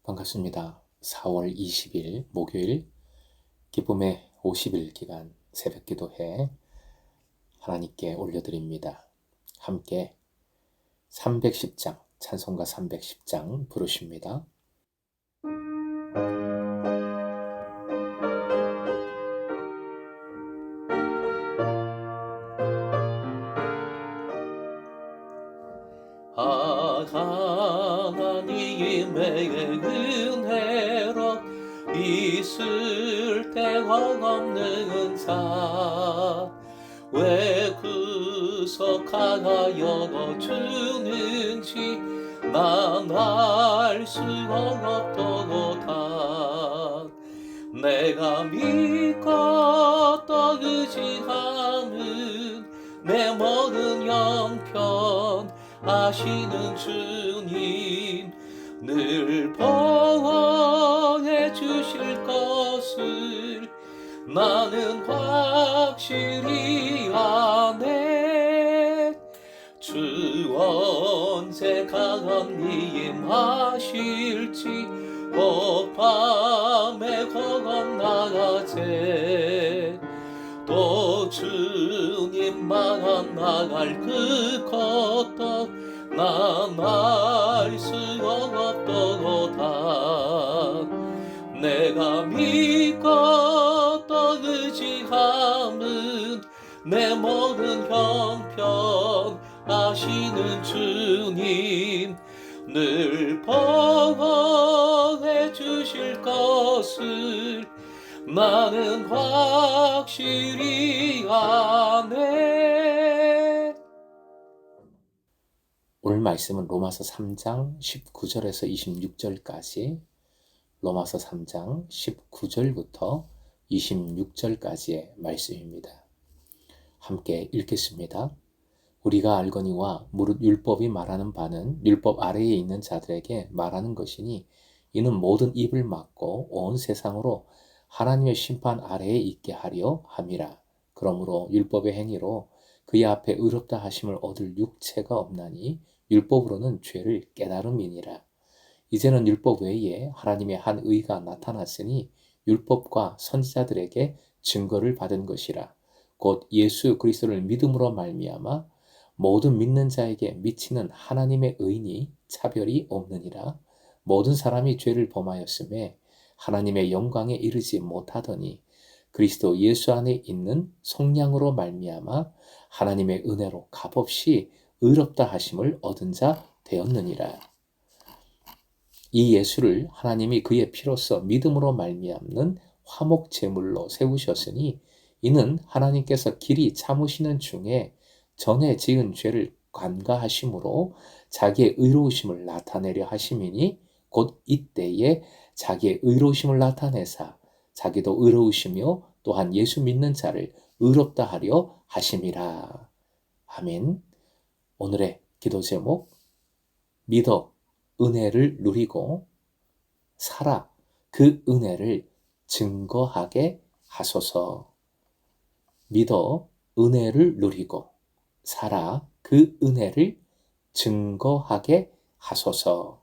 반갑습니다. 4월 20일 목요일 기쁨의 50일 기간 새벽 기도회 하나님께 올려드립니다. 함께 310장 찬송가 310장 부르십니다. 하나님의 은혜로 있을 데가 없는 은사 왜 구속하여 주는지 난 알 수 없도다. 내가 믿고 또 의지하는 내 모든 형편 아시는 주님 늘 보호해 주실 것을 나는 확실히 아네. 주 언제 강림하실지 밤에 건너가세 또 주님 만나갈 그 것도 난 알 수 없도다. 내가 믿고 또 의지함은 내 모든 형편 아시는 주님 늘 보호해 주실 것을 나는 확실히 아네. 오늘 말씀은 로마서 3장 19절에서 26절까지 로마서 3장 19절부터 26절까지의 말씀입니다. 함께 읽겠습니다. 우리가 알거니와 무릇 율법이 말하는 바는 율법 아래에 있는 자들에게 말하는 것이니 이는 모든 입을 막고 온 세상으로 하나님의 심판 아래에 있게 하려 함이라. 그러므로 율법의 행위로 그의 앞에 의롭다 하심을 얻을 육체가 없나니 율법으로는 죄를 깨달음이니라. 이제는 율법 외에 하나님의 한 의가 나타났으니 율법과 선지자들에게 증거를 받은 것이라. 곧 예수 그리스도를 믿음으로 말미암아 모든 믿는 자에게 미치는 하나님의 의니 차별이 없느니라. 모든 사람이 죄를 범하였음에 하나님의 영광에 이르지 못하더니 그리스도 예수 안에 있는 성량으로 말미암아 하나님의 은혜로 값없이 의롭다 하심을 얻은 자 되었느니라. 이 예수를 하나님이 그의 피로써 믿음으로 말미암는 화목 제물로 세우셨으니 이는 하나님께서 길이 참으시는 중에 전에 지은 죄를 관가하심으로 자기의 의로우심을 나타내려 하심이니 곧 이때에 자기의 의로우심을 나타내사 자기도 의로우시며 또한 예수 믿는 자를 의롭다 하려 하심이라. 아멘. 오늘의 기도 제목 믿어 은혜를 누리고 살아 그 은혜를 증거하게 하소서. 믿어 은혜를 누리고 살아 그 은혜를 증거하게 하소서.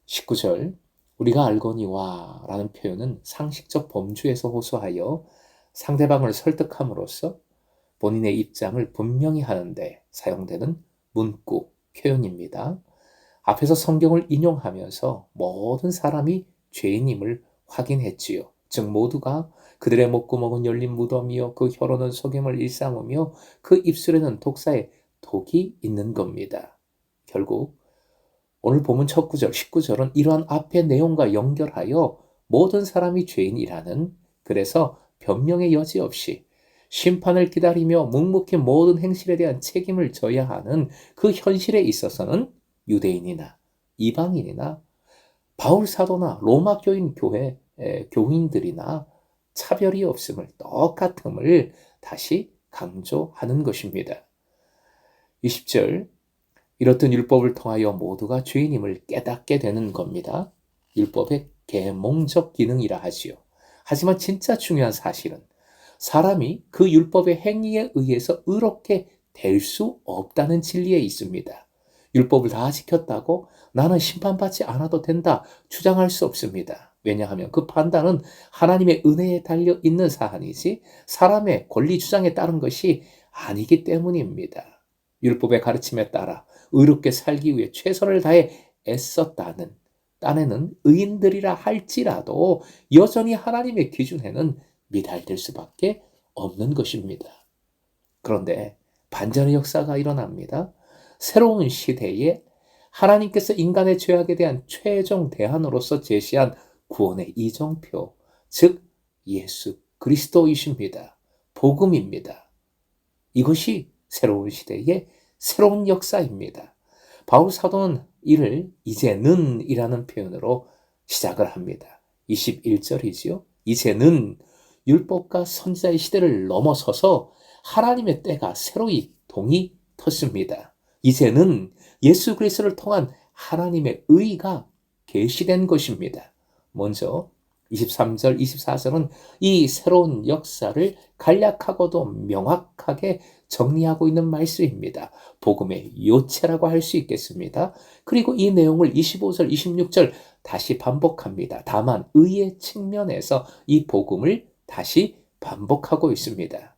19절 우리가 알거니와 라는 표현은 상식적 범주에서 호소하여 상대방을 설득함으로써 본인의 입장을 분명히 하는데 사용되는 문구 표현입니다. 앞에서 성경을 인용하면서 모든 사람이 죄인임을 확인했지요. 즉 모두가 그들의 목구멍은 열린 무덤이요 그 혀로는 속임을 일삼으며 그 입술에는 독사의 독이 있는 겁니다. 결국 오늘 본문 첫 구절 19절은 이러한 앞의 내용과 연결하여 모든 사람이 죄인이라는 그래서 변명의 여지 없이 심판을 기다리며 묵묵히 모든 행실에 대한 책임을 져야 하는 그 현실에 있어서는 유대인이나 이방인이나 바울 사도나 로마 교회 교인들이나 차별이 없음을 똑같음을 다시 강조하는 것입니다. 20절 이렇듯 율법을 통하여 모두가 죄인임을 깨닫게 되는 겁니다. 율법의 계몽적 기능이라 하지요. 하지만 진짜 중요한 사실은 사람이 그 율법의 행위에 의해서 의롭게 될 수 없다는 진리에 있습니다. 율법을 다 지켰다고 나는 심판받지 않아도 된다 주장할 수 없습니다. 왜냐하면 그 판단은 하나님의 은혜에 달려 있는 사안이지 사람의 권리 주장에 따른 것이 아니기 때문입니다. 율법의 가르침에 따라 의롭게 살기 위해 최선을 다해 애썼다는 딴에는 의인들이라 할지라도 여전히 하나님의 기준에는 미달될 수밖에 없는 것입니다. 그런데 반전의 역사가 일어납니다. 새로운 시대에 하나님께서 인간의 죄악에 대한 최종 대안으로서 제시한 구원의 이정표, 즉 예수 그리스도이십니다. 복음입니다. 이것이 새로운 시대의 새로운 역사입니다. 바울 사도는 이를 이제는 이라는 표현으로 시작을 합니다. 21절이지요. 이제는 율법과 선지자의 시대를 넘어서서 하나님의 때가 새로이 동이 텄습니다. 이제는 예수 그리스도를 통한 하나님의 의가 계시된 것입니다. 먼저 23절, 24절은 이 새로운 역사를 간략하고도 명확하게 정리하고 있는 말씀입니다. 복음의 요체라고 할 수 있겠습니다. 그리고 이 내용을 25절, 26절 다시 반복합니다. 다만 의의 측면에서 이 복음을 다시 반복하고 있습니다.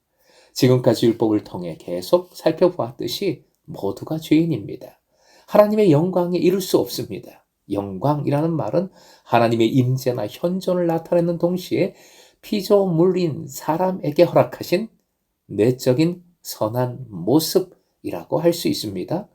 지금까지 율법을 통해 계속 살펴보았듯이 모두가 죄인입니다. 하나님의 영광에 이를 수 없습니다. 영광이라는 말은 하나님의 임재나 현존을 나타내는 동시에 피조물인 사람에게 허락하신 내적인 선한 모습이라고 할 수 있습니다.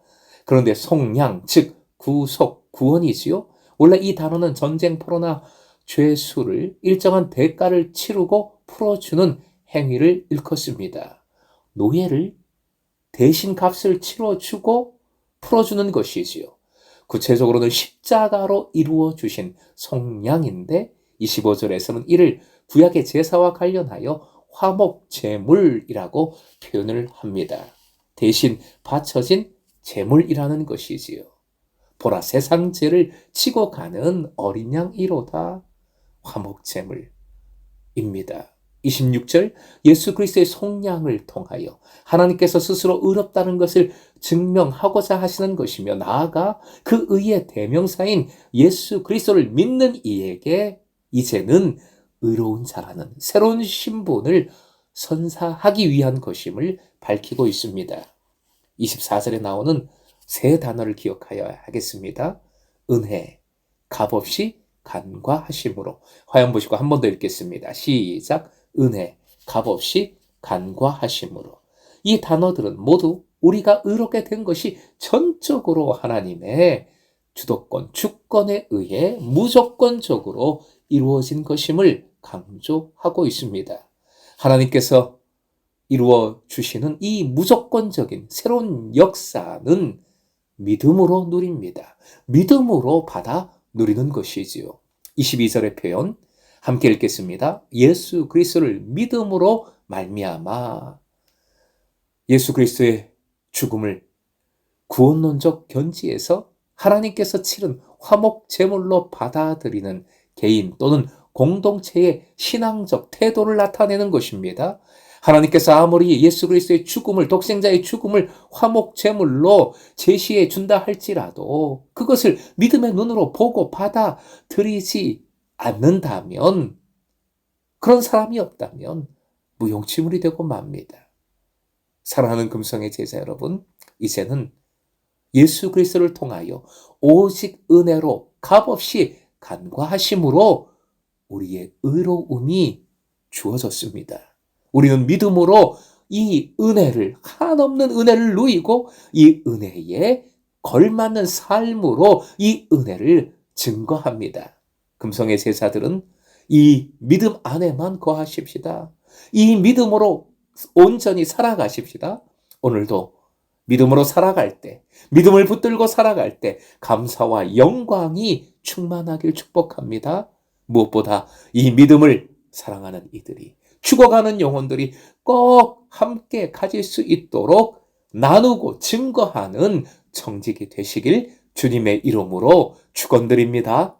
그런데 속량, 즉 구속, 구원이지요. 원래 이 단어는 전쟁포로나 죄수를 일정한 대가를 치르고 풀어주는 행위를 일컫습니다. 노예를 대신 값을 치러주고 풀어주는 것이지요. 구체적으로는 십자가로 이루어 주신 속량인데 25절에서는 이를 구약의 제사와 관련하여 화목 제물이라고 표현을 합니다. 대신 바쳐진 제물이라는 것이지요. 보라 세상 죄를 치고 가는 어린 양이로다. 화목 제물입니다. 26절 예수 그리스도의 속량을 통하여 하나님께서 스스로 의롭다는 것을 증명하고자 하시는 것이며 나아가 그 의의 대명사인 예수 그리스도를 믿는 이에게 이제는 의로운 자라는 새로운 신분을 선사하기 위한 것임을 밝히고 있습니다. 24절에 나오는 세 단어를 기억하여야 하겠습니다. 은혜, 값없이 간과하심으로. 화형 보시고 한 번 더 읽겠습니다. 시작. 은혜, 값없이 간과하심으로. 이 단어들은 모두 우리가 의롭게 된 것이 전적으로 하나님의 주도권, 주권에 의해 무조건적으로 이루어진 것임을 강조하고 있습니다. 하나님께서 이루어 주시는 이 무조건적인 새로운 역사는 믿음으로 누립니다. 믿음으로 받아 누리는 것이지요. 22절의 표현 함께 읽겠습니다. 예수 그리스도를 믿음으로 말미암아. 예수 그리스도의 죽음을 구원론적 견지에서 하나님께서 치른 화목 제물로 받아들이는 개인 또는 공동체의 신앙적 태도를 나타내는 것입니다. 하나님께서 아무리 예수 그리스도의 죽음을, 독생자의 죽음을 화목 제물로 제시해 준다 할지라도 그것을 믿음의 눈으로 보고 받아들이지 않는다면, 그런 사람이 없다면 무용지물이 되고 맙니다. 사랑하는 금성의 제자 여러분, 이제는 예수 그리스도를 통하여 오직 은혜로 값없이 간과하심으로 우리의 의로움이 주어졌습니다. 우리는 믿음으로 이 은혜를, 한없는 은혜를 누리고 이 은혜에 걸맞는 삶으로 이 은혜를 증거합니다. 금성의 제자들은 이 믿음 안에만 거하십시다. 이 믿음으로 온전히 살아가십시다. 오늘도 믿음으로 살아갈 때, 믿음을 붙들고 살아갈 때 감사와 영광이 충만하길 축복합니다. 무엇보다 이 믿음을 사랑하는 이들이, 죽어가는 영혼들이 꼭 함께 가질 수 있도록 나누고 증거하는 청직이 되시길 주님의 이름으로 축원드립니다.